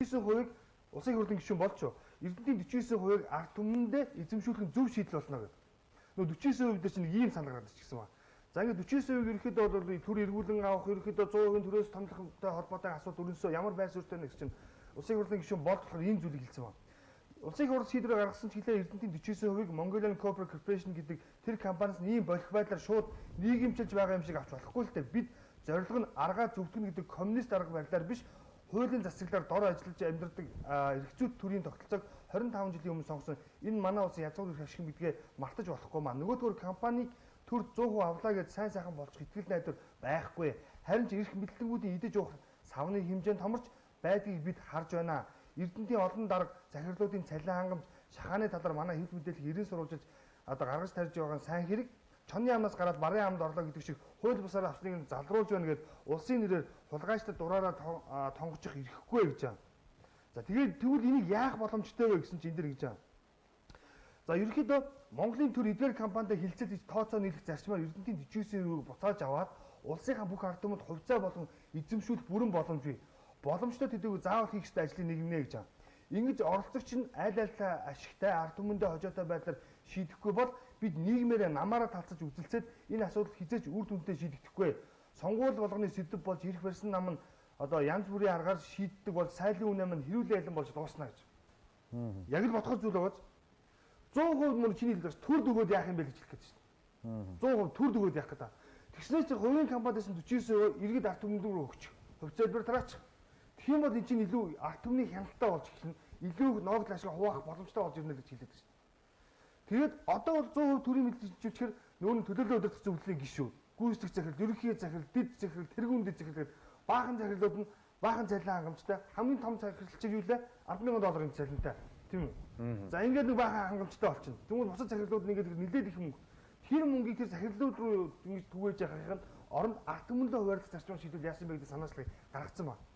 49%-ийг улсын хурлын гишүүн болчоо. Эрдэнэтийн 49%-ийг ард түмэндээ эзэмшүүлэх нь зөв шийдэл болно гэдэг. Нөгөө 49% дээр чинь ийм санал гараад ирчихсэн ба. За ингээд 49% ерөөхдөө бол төр эргүүлэн авах, ерөөхдөө 100% төрөөс томлохтой холбоотой асуудал өрнөсөө ямар байр суурьтай нэг чинь улсын хурлын гишүүн болохоор ийм зүйлийг хэлсэн ба. Улсын хурал шийдвэр гаргасан ч хэлээ Эрдэнэтийн 49%-ийг Mongolian Copper Corporation гэдэг тэр компаниас ийм болох байдлаар шууд нийгэмчилж байгаа юм шиг авч болохгүй л дээ. Бид зорилго нь аргаа зөвтгөн гэдэг коммунист арга барилаар биш, хуулийн засаглаар дор ажиллаж амьдардаг эрхзүйт төрийн тогтолцоог 25 жилийн өмнө сонгосон энэ манай улсын язгуур эрх ашиг гэдгээ мартаж болохгүй маа. Нөгөөдгөр компанийг төр 100% авлаа гэж сайн сайхан болчих итгэл найдвар байхгүй. Харин ч эрх мэдлэгүүдийн идэж уух савны хэмжээнд томорч байдгийг бид харж байна. Эрдэнэтийн олон дарга захирлуудын цалин хангамж шахааны талаар манай хэвлэл мэдээлэл 90 сурвалжиж одоо гаргаж тарьж байгаа нь сайн хэрэг. Чонны амнаас гараад барын амд орлоо гэдэг шиг хууль бусаар авсныг залруулж байна гэд улсын нэрээр хулгайчдад дураараа тонгочих ирэхгүй гэж байна. За тэгээд тэгвэл энийг яах боломжтой вэ гэсэн чинь энэ дэр гэж байна. За ерөнхийдөө Монголын төр эдгээр компанитай хилцэл хийж тооцоо нийлэх зарчмаар Эрдэнэтийн 49%-ийг буцааж аваад улсынхаа бүх ард түмэнд хувьцаа болон эзэмшүүлэх бүрэн боломж бий. Боломжтой төдийгүй заавал хийх ёстой ажлыг нэгнэ гэж байна. Ингэж оролцогч нь аль альлаа ашигтай ард түмэндээ хожоотой байдлаар шийдэхгүй бол бид нийгмээрээ намаараа талцаж үзэлцээд энэ асуудал хизээч үр дүнтэй шийдэгдэхгүй. Сонгуул болгоны сэдэв болж ирэх барьсан нам нь одоо янз бүрийн аргаар шийддэг бол сайлын үнэ маань хэрүүлэн ялан болж дуусна гэж. Яг л бодхол зүйл байгааз 100% мөр чиний хэлдэгс төр дөгөөд яах юм бэ гэж хэлэх гээд байна. 100% төр дөгөөд яах гэдэг. Тэгснээр чи хувийн компаниас 49% иргэд ард түмэнд рүү өгч. Хувьцаалбар тараач. Тийм бол энэ чинь илүү ард түмний хяналттай болж эхэлнэ. Илүү ногдол ашиг хуваах боломжтой болж ирнэ гэж хэлээд байна. Тэгээд одоо бол 100% төрийн мэдлэгчээр нүүн төлөөлөл удирдах зөвлөлийн гишүүд, гүйцэтгэх захирал, ерөнхий захирал, дэд захирал, тэргүүн дэд захирал гэдэг баахан захирлууд нь баахан цалин хангамжтай хамгийн том захирал чинь юу лээ? 10,000 долларын цалинтай. Тийм үү? За ингээд нэг баахан хангамжтай болчихно. Тэгвэл бусад захирлууд нь ингээд нэлээд их мөнгө. Тэр мөнгийг тэр захирлууд руу ингэж түгээж явахын оронд ард түмэндээ хуваарлах зарчмаар шийдвэл яасан бэ гэдэг санаачлалыг гаргацсан байна.